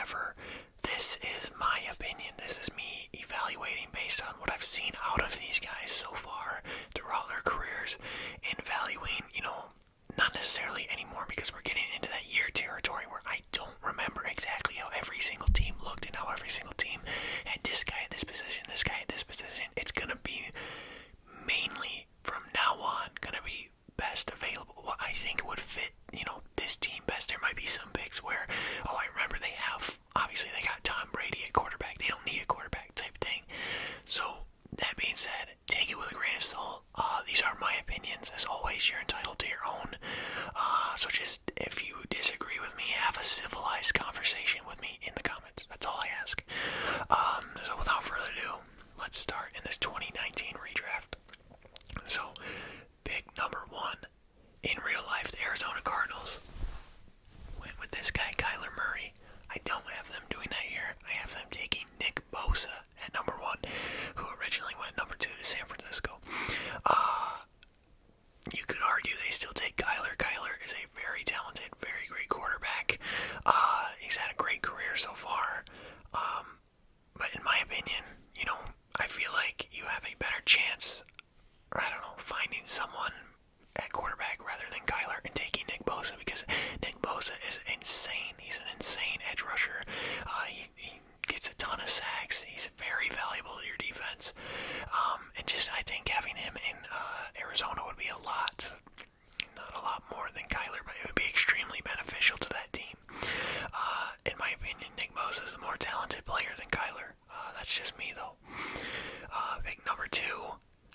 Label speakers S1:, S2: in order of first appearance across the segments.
S1: However, this is my opinion. This is me evaluating based on what I've seen out of these guys so far throughout their careers and valuing, not necessarily anymore because we're getting into that year territory where I don't remember exactly how every single team looked and how every single team had this guy at this position, this guy at this position. It's going to be mainly from now on going to be best available. What I think would fit, this team best. There might be some picks where, I remember obviously they got Tom Brady at quarterback. They don't need a quarterback type thing. So, that being said, take it with a grain of salt. These are my opinions. As always, you're entitled to your own. So just, if you disagree with me, have a civilized conversation with me in the comments. That's all I ask. So without further ado, let's start in this 2019 redraft. So, pick number 1. In real life, the Arizona Cardinals went with this guy, Kyler Murray. I don't have them doing that here. I have them taking Nick Bosa at number 1, who originally went number 2 to San Francisco. You could argue they still take Kyler. Kyler is a very talented, very great quarterback. He's had a great career so far. But in my opinion, I feel like you have a better chance, finding someone at quarterback rather than Kyler and taking Nick Bosa, because Nick Bosa is insane. He's an insane edge rusher. He gets a ton of sacks. He's very valuable to your defense. And just, I think having him in Arizona would be not a lot more than Kyler, but it would be extremely beneficial to that team. In my opinion, Nick Bosa is a more talented player than Kyler. That's just me, though. Pick number 2.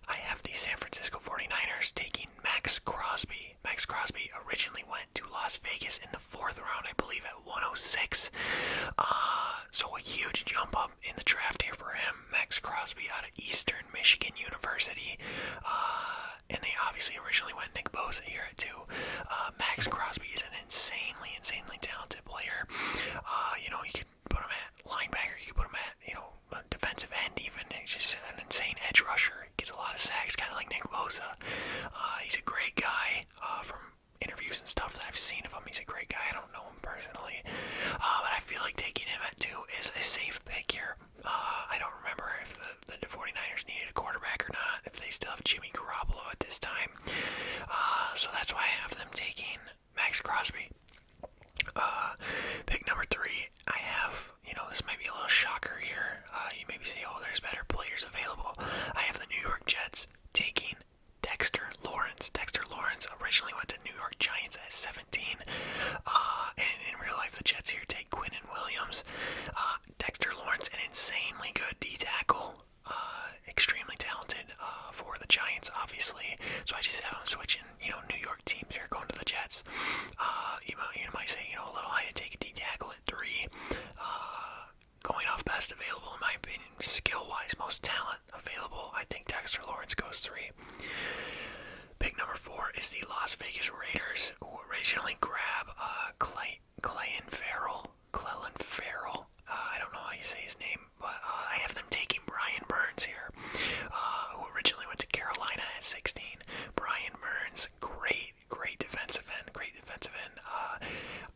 S1: I have the San Francisco 49ers taking Max Crosby. Max Crosby originally went to Las Vegas in the 4th round, I believe, at 106. So a huge jump up in the draft here for him. Max Crosby out of Eastern Michigan University. And they obviously originally went Nick Bosa here at 2. Max Crosby is an insanely talented player. You could put him at linebacker, you could put him at, defensive end even. He's just an insane edge rusher. He gets a lot of sacks, kind of like Nick Bosa. He's a great guy. From interviews and stuff that I've seen of him, he's a great guy. I don't know him personally. But I feel like taking him at 2 is a safe pick here. I don't remember if the 49ers needed a quarterback or not, if they still have Jimmy Garoppolo at this time. So that's why I have them taking Max Crosby. Pick number 3, I have, this might be a little shocker here. You maybe say, there's better players available. I have the New York Jets taking Dexter Lawrence. Dexter Lawrence originally went to New York Giants at 17. And in real life, the Jets here take Quinnen Williams. Dexter Lawrence, an insanely good D-tackle. Extremely talented for the Giants, obviously. So I just have him switching, New York teams here, going to the Jets. You might say, a little high to take a D-tackle at 3. Going off best available, in my opinion, skill-wise, most talent available. I think Dexter Lawrence goes 3. Pick number 4 is the Las Vegas Raiders, who originally grab Clelin Ferrell. I don't know how you say his name, but I have them taking Brian Burns here, who originally went to Carolina at 16. Brian Burns, great defensive end.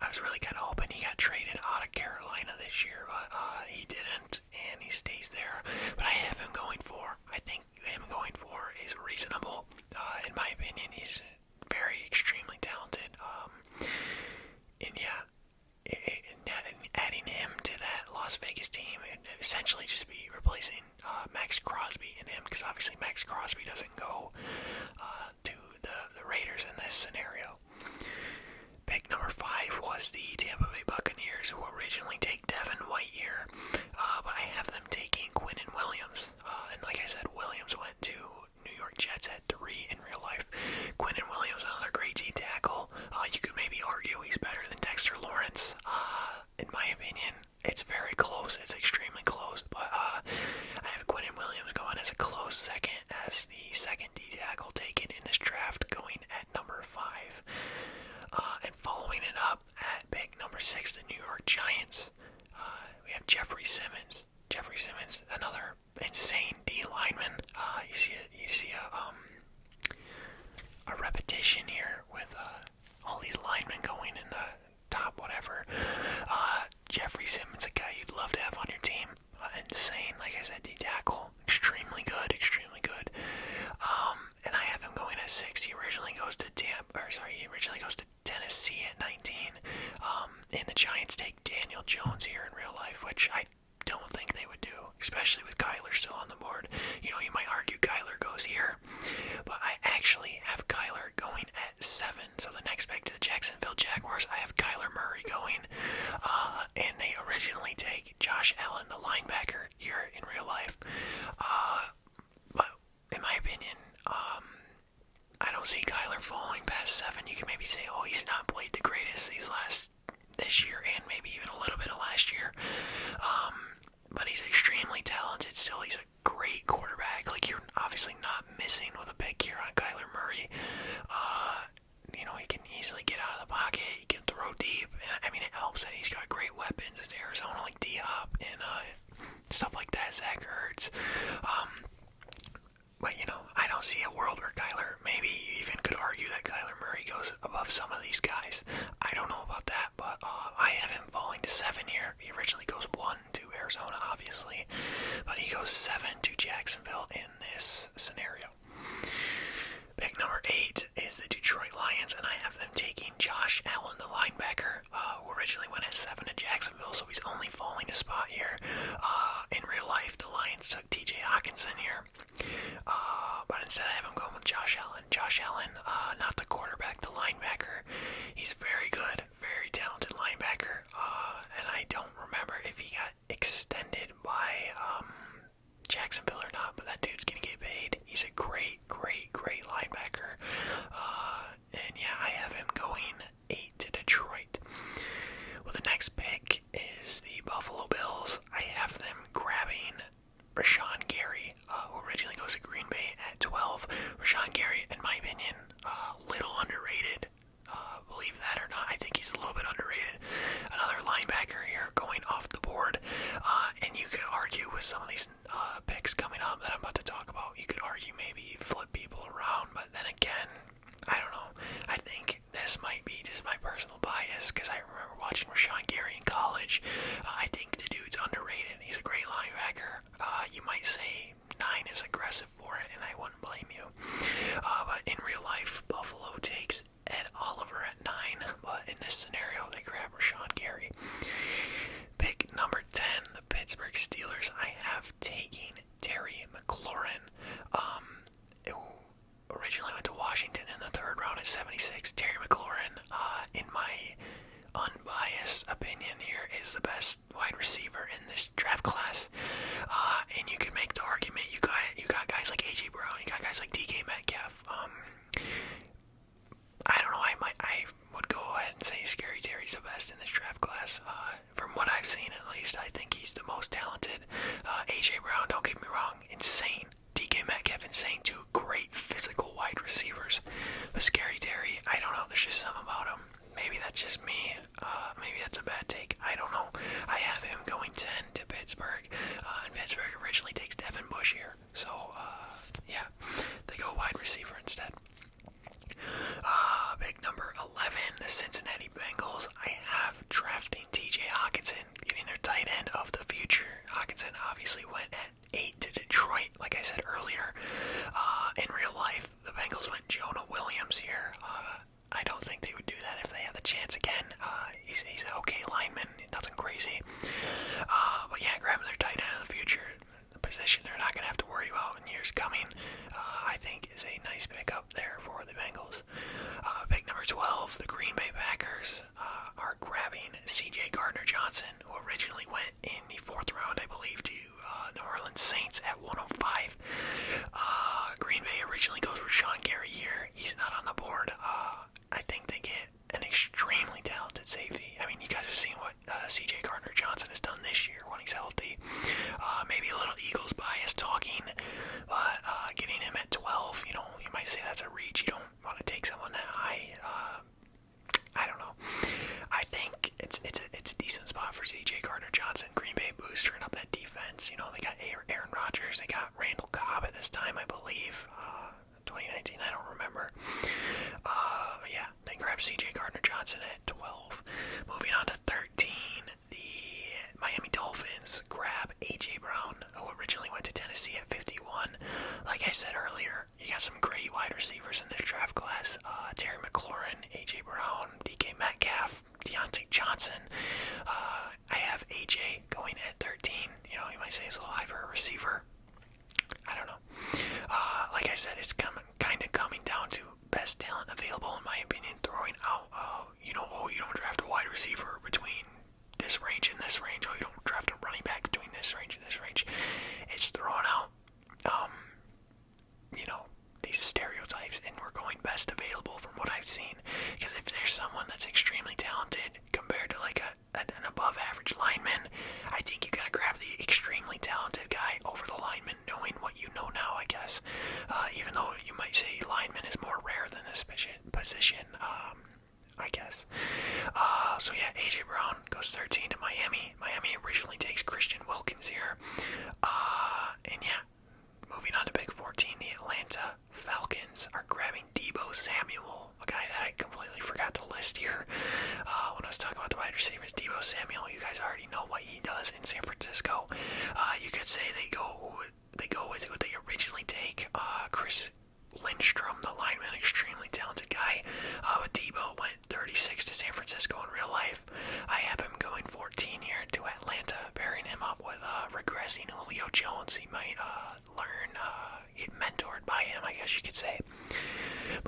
S1: I was really kind of hoping he got traded out of Carolina this year, but he didn't, and he stays there. But I have him going 4. I think him going 4 is reasonable. In my opinion, he's very extremely talented. And yeah, adding him to that Las Vegas team, and essentially just be replacing Max Crosby and him, because obviously Max Crosby doesn't go to the Raiders in this scenario. Pick number 5 was the Tampa Bay Buccaneers, who originally take Devin White here, but I have them taking Quinnen Williams. And like I said, Williams went to New York Jets at 3 in real life. Quinnen Williams, another great D-tackle. You could maybe argue he's better than Dexter Lawrence. In my opinion, it's very close. It's extremely close. But I have Quinnen Williams going as a close second, as the second D-tackle taken in this draft, going at number 5. And following it up at pick number 6, the New York Giants, we have Jeffrey Simmons. Jeffrey Simmons, another insane D lineman. You see a repetition here with all these linemen going in the top whatever. Jeffrey Simmons, a Daniel Jones here in real life, which I don't think they would do, especially with Kyler still on the board. You might argue Kyler goes here, but I actually have Kyler going at 7. So the next pick to the Jacksonville Jaguars, I have Kyler Murray going, and they originally take Josh Allen, the linebacker, here in real life. But in my opinion, I don't see Kyler falling past 7. You can maybe say, oh, he's not played the greatest this year, and maybe even a little bit of last year. But he's extremely talented still. He's a great quarterback. Like, you're obviously not missing with a pick here on Kyler Murray. He can easily get out of the pocket. He can throw deep. And, I mean, it helps that he's got great weapons. It's Arizona, like D-Hop and stuff like that, Zach Ertz. But, I don't see a world where maybe you even could argue that Kyler Murray goes above some of these guys. I don't know about that, but I have him falling to 7 here. He originally goes 1 to Arizona, obviously, but he goes 7 to Jacksonville in this scenario. Pick number 8 is the Detroit Lions, and I have them taking Josh Allen, the linebacker, who originally went at 7 to Jacksonville, so he's only falling a spot here. In real life, the Lions took TJ Hawkinson here, but instead I have him going with Josh Allen. Josh Allen, not the quarterback, the linebacker. He's very good, very talented linebacker, and I don't remember if he got extended by Jacksonville or not, but that dude's gonna get paid. He's a great linebacker. And yeah, I have him going 8 to Detroit. Well, the next pick is the Buffalo Bills. I have them grabbing Rashawn Gary, who originally goes to Green Bay at 12. Rashawn Gary, in my opinion, little underrated. Believe that or not, I think he's a little bit underrated. Another linebacker here going off the board. And you could argue with some of these picks coming up that I'm about to talk about, you could argue maybe flip people around, but then again, I don't know. I think this might be just my personal bias, because I remember watching Rashawn Gary in college. I think the dude's underrated. He's a great linebacker. You might say 9 is aggressive for it, and I wouldn't blame you. But in real life, Buffalo takes Ed Oliver at 9, but in this scenario, they grab Rashawn Gary. Pick number 10, the Pittsburgh Steelers. I have taking Terry McLaurin, who originally went to Washington in the 3rd round at 76. Terry McLaurin, in my unbiased opinion here, is the best wide receiver in this draft class. And you can make the argument, you got guys like A.J. Brown, you got guys like D.K. Metcalf. I don't know, I would go ahead and say Scary Terry's the best in this draft class. From what I've seen, at least, I think he's the most talented. A.J. Brown, don't get me wrong, insane. D.K. Metcalf, insane. 2 great physical wide receivers. But Scary Terry, I don't know, there's just something about him. Maybe that's just me. Maybe that's a bad take. I don't know. I have him going 10 to Pittsburgh. And Pittsburgh originally takes Devin Bush here. So, yeah, they go wide receiver instead. Pick number 11, the Cincinnati Bengals. I have drafting TJ Hawkinson, getting their tight end of the future. Hawkinson obviously went at 8 to Detroit, like I said earlier. In real life, the Bengals went Jonah Williams here. I don't think they would do that if they had the chance again. He's an okay lineman, nothing crazy. But yeah, grabbing their tight end of the future, the position they're not going to have to worry about in years coming, I think is a nice pickup there for the Bengals. Pick number 12, the Green Bay Packers are grabbing C.J. Gardner-Johnson, who originally went in the 4th round, I believe, to New Orleans Saints at 105. Green Bay originally goes with Rashawn Gary here. He's not on the board. I think they get an extremely talented safety. I mean, you guys have seen what C.J. Gardner-Johnson has done this year when he's healthy. Maybe a little Eagles bias talking, but getting him at 12, you might say that's a reach. You don't want to take someone that high. I don't know. I think it's a decent spot for C.J. Gardner-Johnson. Green Bay boosting up that defense. They got Aaron Rodgers. They got Randall Cobb at this time, I believe. 2019, I don't remember. Yeah, they grabbed C.J. Gardner-Johnson at 12. Moving on to 13, the Miami Dolphins grab A.J. Brown, who originally went to Tennessee at 51. Like I said earlier, you got some great wide receivers in this draft class. Terry McLaurin, A.J. Brown, D.K. Metcalf, Deontay Johnson. guys already know what he does in San Francisco. You could say they go with who they originally take. Chris Lindstrom, the lineman, extremely talented guy. But Debo went 36 to San Francisco in real life. I have him going 14 here to Atlanta, pairing him up with regressing Julio Jones. He might learn, get mentored by him, I guess you could say.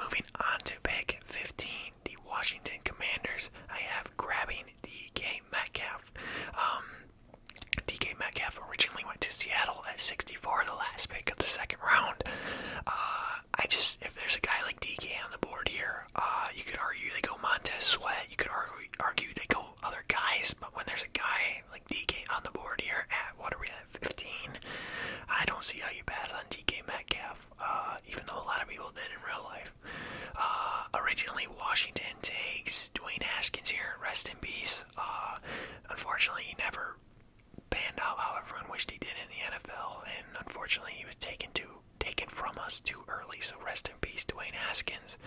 S1: Moving on to pick 15, the Washington Commanders. I have grabbing DK Metcalf. DK Metcalf originally went to Seattle at 64, the last pick of the second round. If there's a guy like DK on the board here, you could argue they go Montez Sweat, you could argue they go other guys, but when there's a guy like DK on the board here at, what are we at, 15, I don't see how you pass on DK Metcalf, even though a lot of people did in real life. Originally, Washington takes Dwayne Haskins here, rest in peace. Unfortunately, he never panned out how everyone wished he did in the NFL, and unfortunately he was taken from us too early, so rest in peace, Dwayne Haskins.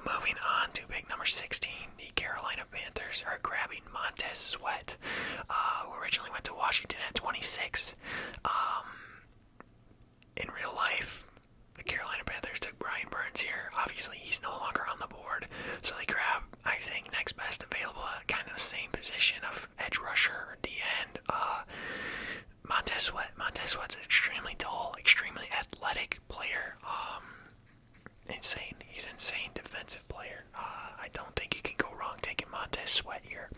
S1: Moving on to pick number 16, the Carolina Panthers are grabbing Montez Sweat, who originally went to Washington at 26. In real life, the Carolina Panthers took Brian Burns here. Obviously, he's no longer on the board, so they grab, I think, next best available at kind of the same position of edge rusher or D-end. Montez Sweat. Montez Sweat's an extremely tall, extremely athletic player. Insane. He's an insane defensive player. I don't think you can go wrong taking Montez Sweat here.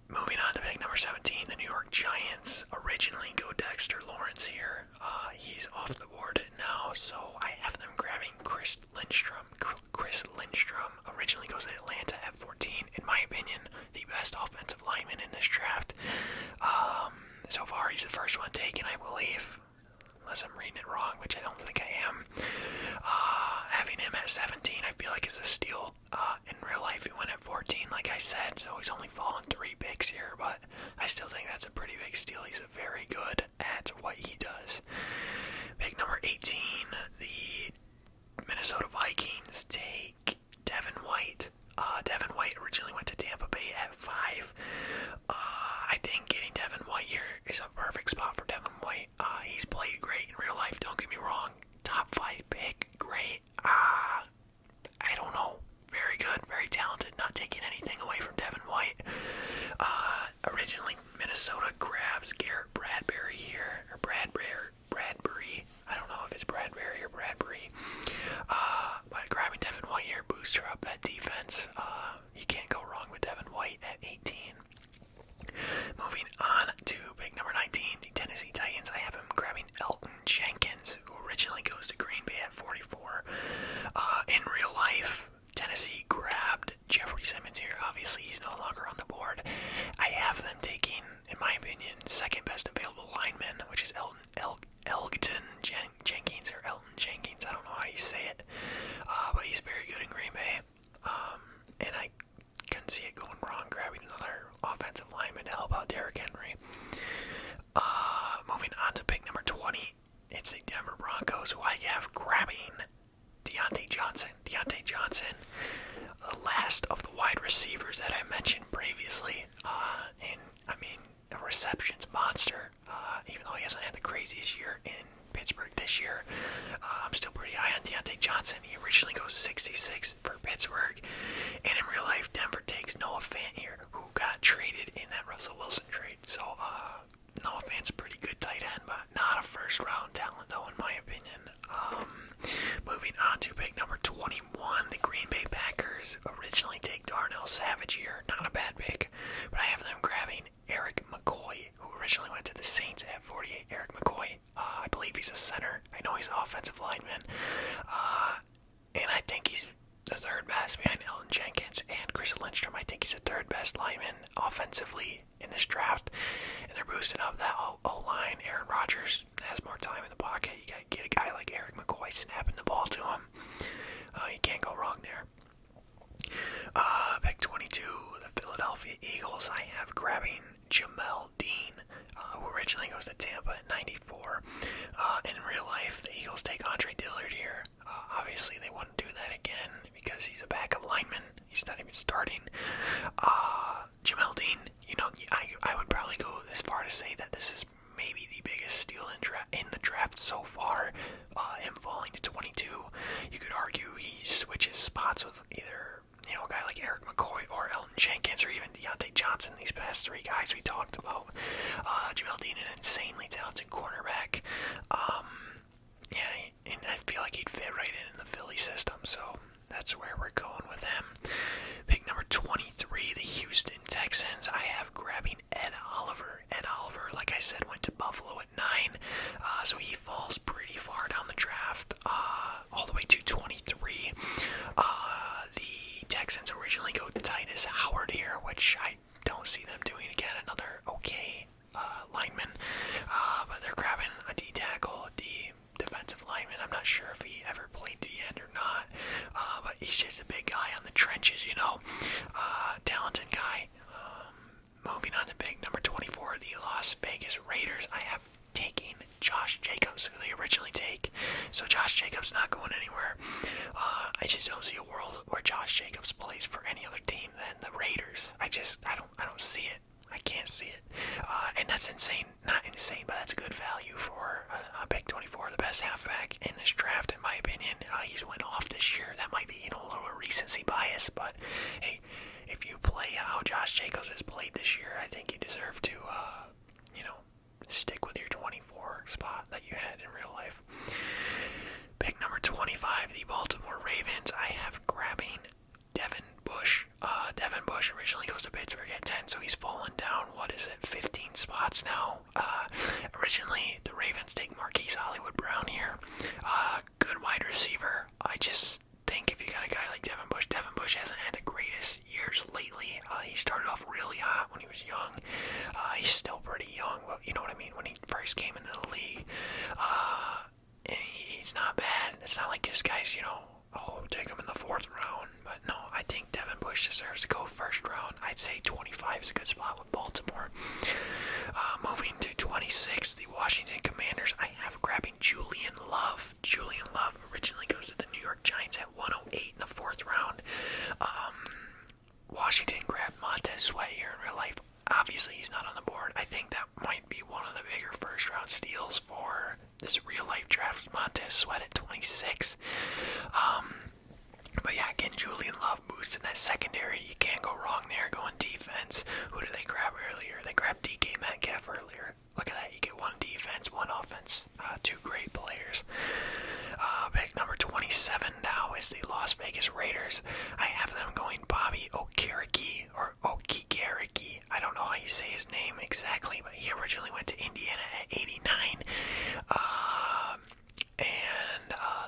S1: Moving on to pick number 17, the New York Giants originally go Dexter Lawrence here. He's off the board now, so I have them grabbing Chris Lindstrom. Chris Lindstrom originally goes to Atlanta at 14. In my opinion, the best offensive lineman in this draft. So far, he's the first one taken, I believe. Unless I'm reading it wrong, which I don't think I am. Having him at 17, I feel like is a steal. In real life, he went at 14, like I said, so he's only fallen 3 picks here, but I still think that's a pretty big steal. He's very good at what he does. Pick number 18, the Minnesota Vikings take Devin White. Devin White originally went to Tampa Bay at 5. I think getting Devin White here is a perfect spot for Devin White. He's played great in real life, don't get me wrong. Top 5 pick, great. I don't know. Very good, very talented. Not taking anything away from Devin White. Originally, Minnesota grabs Garrett Bradbury here. Or Bradbury. I don't know if it's Bradbury or Bradbury. But grabbing Devin White here boosts her up that defense. You can't go wrong with Devin White at 18. Moving on to pick number 19, the Tennessee Titans. I have him grabbing Elton Jenkins, who originally goes to Green Bay at 44. In real life, Tennessee grabbed Jeffrey Simmons here. Obviously, he's no longer on the board. I have them taking, in my opinion, second best available lineman, which is Elgton Jenkins, or Elton Jenkins. I don't know how you say it. But he's very good in Green Bay. And I couldn't see it going wrong grabbing another offensive lineman to help out Derrick Henry. Moving on to pick number 20, it's the Denver Broncos, who I have grabbing Deontay Johnson. Deontay Johnson, the last of the wide receivers that I mentioned previously. A receptions monster. Even though he hasn't had the craziest year in Pittsburgh this year, I'm still pretty high on Deontay Johnson. He originally goes 66 for Pittsburgh, and in real life, Denver takes Noah Fant here, who got traded in that Russell Wilson trade. So, Noah Fant's a pretty good tight end, but not a first-round talent, though, in my opinion. Moving on to pick number 21, the Green Bay Packers originally take Darnell Savage here. Not a bad pick, but I have them grabbing Eric McCoy, who originally went to the Saints at 48. Eric McCoy, I believe he's a center. I know he's an offensive lineman. And I think he's the third best behind Elton Jenkins and Chris Lindstrom. I think he's the third best lineman offensively in this draft. And they're boosting up that O-line. Aaron Rodgers has more time in the pocket. You gotta get a guy like Eric McCoy snapping the ball to him. You can't go wrong there. Pick 22, the Philadelphia Eagles. I have grabbing Jamel Dean, who originally goes to Tampa at 94. In real life, the Eagles take Andre Dillard here. Obviously, they wouldn't do that again because he's a backup lineman. He's not even starting. Jamel Dean, I would probably go as far to say that this is maybe the biggest steal in the draft so far. Him falling to 22. You could argue he switches spots with either a guy like Eric McCoy or Elton Jenkins or even Deontay Johnson, these past three guys we talked about. Jamel Dean, an insanely talented cornerback. And I feel like he'd fit right in the Philly system, so that's where we're going with him. Pick number 23, the Houston Texans. I have grabbing Ed Oliver. Ed Oliver, like I said, went to Buffalo at 9, so he falls pretty far down the draft, all the way to 23. The Texans originally go to Titus Howard here, which I don't see them doing again. Another okay lineman, but they're grabbing a D tackle, a D defensive lineman. I'm not sure if he ever played D end or not, but he's just a big guy on the trenches, talented guy. Moving on to pick number 24, the Las Vegas Raiders. I have taking Josh Jacobs, who they originally take. So Josh Jacobs not going anywhere. I just don't see a world where Josh Jacobs plays for any other team than the Raiders. I don't see it. I can't see it. And that's insane. Not insane, but that's good value for pick 24, the best halfback in this draft, in my opinion. He's went off this year. That might be, a little recency bias, but hey, if you play how Josh Jacobs has played this year, I think you deserve to, stick with your 24 spot that you had in real life. Pick number 25, the Baltimore Ravens. I have grabbing Devin Bush. Devin Bush originally goes to Pittsburgh at 10, so he's fallen down, 15 spots now. Originally, the Ravens take Marquise Hollywood Brown here. Good wide receiver. I just think if you got a guy like Devin Bush hasn't had the greatest years lately. He started off really hot when he was young. He's still pretty young, but you know what I mean, when he first came into the league. And he's not bad. It's not like this guy's, take him in the 4th round. But no, I think Devin Bush deserves to go first round. I'd say 25 is a good spot with Baltimore. Moving to 26, the Washington Commanders. I have grabbing Julian Love. Julian Love originally goes to the New York Giants at 108 in the 4th round. Washington grabbed Montez Sweat here in real life. Obviously, he's not on the board. I think that might be one of the bigger first-round steals for this real-life draft. Montez Sweat at 26. But yeah, again, Julian Love boosts in that secondary. You can't go wrong there. Going defense. Who did they grab earlier? They grabbed DK Metcalf earlier. Look at that. You get one defense, one offense. Two great players. Pick number 27 now is the Las Vegas Raiders. I have them going Bobby Okereke, or Okigariki. I don't know how you say his name exactly, but he originally went to Indiana at 89.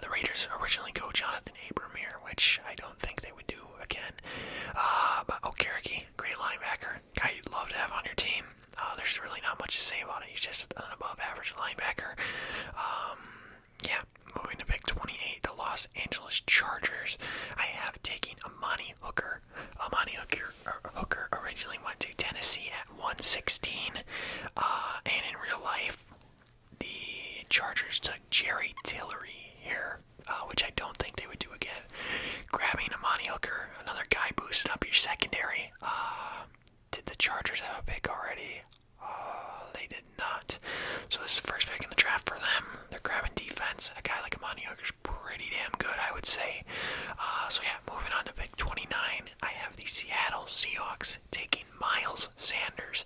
S1: The Raiders originally go Jonathan Abram here, which I don't think they would do again. But Okereke, great linebacker, guy you'd love to have on your team. There's really not much to say about it. He's just an above-average linebacker. Moving to pick 28, the Los Angeles Chargers. I have taken Amani Hooker. Hooker originally went to Tennessee at 116. And in real life, the Chargers took Jerry Tillery here, which I don't think they would do again. Grabbing Amani Hooker, another guy boosted up your secondary. Did the Chargers have a pick already? They did not. So this is the first pick in the draft for them. They're grabbing defense. A guy like Amani Hooker's pretty damn good, I would say. Moving on to pick 29, I have the Seattle Seahawks taking Miles Sanders.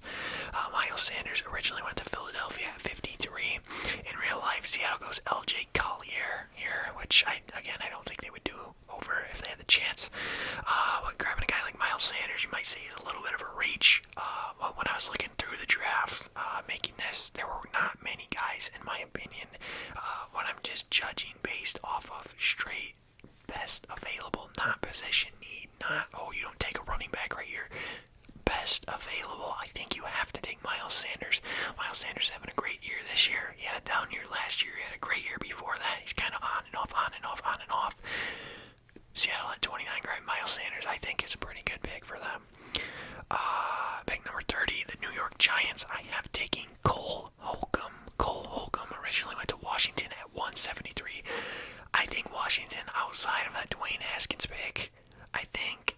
S1: Miles Sanders originally went to Philadelphia at 53. In real life, Seattle goes LJ Collier here, which I don't think they would do over if they had the chance. But grabbing a guy like Miles Sanders, you might say is a little bit of a reach. But when I was looking through the draft, making this, there were not many guys, in my opinion, when I'm just judging based off of straight best available, not position need, not, you don't take a running back right here. Best available, I think you have to take Miles Sanders. Miles Sanders having a great year this year. He had a down year last year. He had a great year before that. He's kind of on and off. Seattle at 29 grabbed Miles Sanders, I think, is a pretty good pick for them. Pick number 30, the New York Giants. I have taken Cole Holcomb. Cole Holcomb originally went to Washington at 173. I think Washington, outside of that Dwayne Haskins pick, I think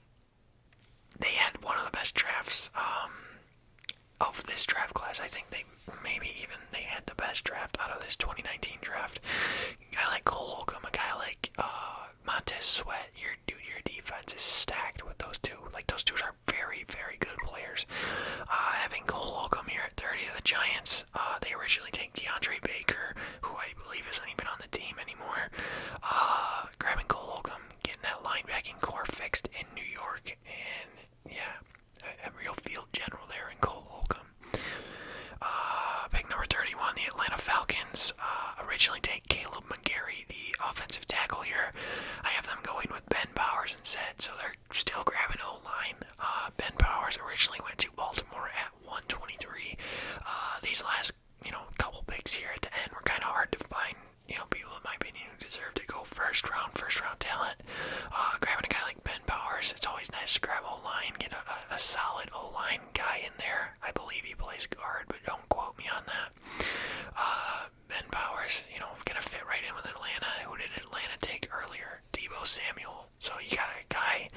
S1: they had one of the best drafts of this draft class. I think they had the best draft out of this 2019 draft. A guy like Cole Holcomb, a guy like Montez Sweat, your defense is stacked with those two. Like, those two are very, very good players. Having Cole Holcomb here at 30 of the Giants, they originally take DeAndre Baker, who I believe isn't even on the team anymore. Grabbing Cole Holcomb, getting that linebacking core fixed in New York, and yeah, a real field general there in Cole Holcomb. Pick number 31, the Atlanta Falcons. Originally take Caleb McGarry, the offensive tackle here. I have them going with Ben Powers instead, so they're still grabbing O-line. Ben Powers originally went to Baltimore at 123. These last, couple picks here at the end were kind of hard to find, people in my opinion who deserve to go first round talent. Grabbing a guy like Ben Powers, it's always nice to grab O-line, get a solid O-line guy in there. I believe he plays guard, but don't quote me on that. Ben Powers, gonna fit right in with Atlanta. Who did Atlanta take earlier? Deebo Samuel. So you got a guy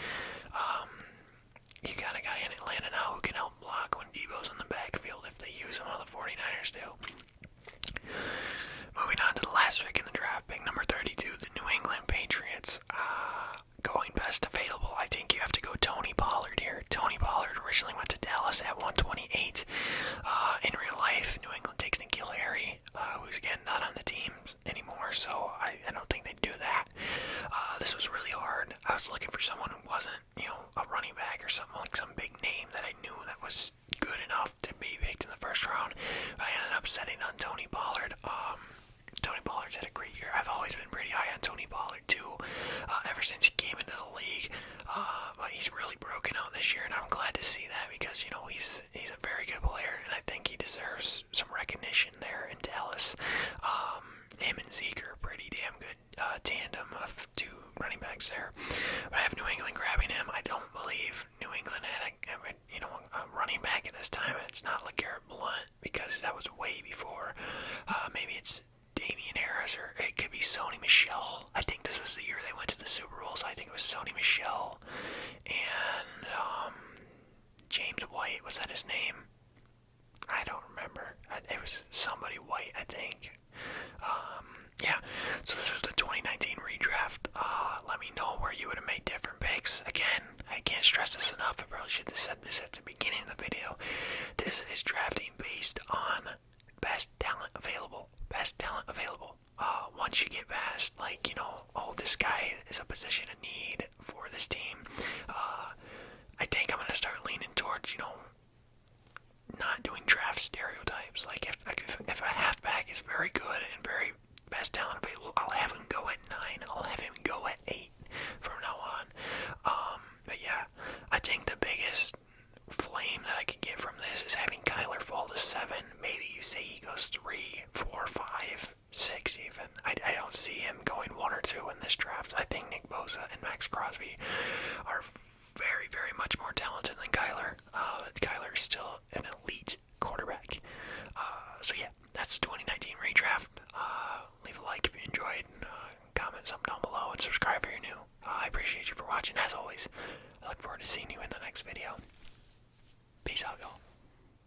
S1: in Atlanta now who can help block when Deebo's in the backfield if they use him, how the 49ers do. Moving on to the last pick in the draft, pick number 32, the New England Patriots. Going best available, I think you have to go Tony Pollard here. Tony Pollard originally went to Dallas at 128. In real life, New England takes N'Keal Harry, who's again not on the team anymore, so I don't think they'd do that. This was really hard. I was looking for someone who wasn't, a running back or something, like some big name that I knew that was good enough to be picked in the first round. But I ended up setting on Tony Pollard. Tony Pollard's had a great year. I've always been pretty high on Tony Pollard too, ever since he came into the league. But he's really broken out this year, and I'm glad to see that because he's a very good player, and I think he deserves some recognition there in Dallas. Him and Zeke are a pretty damn good tandem of two running backs there. But I have New England grabbing him. I don't believe New England had a running back at this time, and it's not LeGarrette Blount because that was way before. Maybe it's Damian Harris, or it could be Sony Michel. I think this was the year they went to the Super Bowl, so I think it was Sony Michel and James White. Was that his name? I don't remember. It was somebody White, I think. Yeah, so this was the 2019 redraft. Let me know where you would have made different picks. Again, I can't stress this enough. I probably should have said this at the beginning of the video. This is drafting based on best talent available. Best talent available. Once you get past, this guy is a position of need for this team, I think I'm going to start leaning towards, not doing draft stereotypes. Like, if a halfback is very good and very best talent available, I'll have him go at 9. I'll have him go at 8 from now on. But yeah, I think the biggest flame that I could get from this is having Kyler fall to 7. Maybe you say he goes 3, 4, 5, 6 even. I don't see him going 1 or 2 in this draft. I think Nick Bosa and Max Crosby are very, very much more talented than Kyler. Kyler is still an elite quarterback. So yeah, that's the 2019 redraft. Leave a like if you enjoyed. Comment something down below and subscribe if you're new. I appreciate you for watching. As always, I look forward to seeing you in the next video. Peace out, y'all.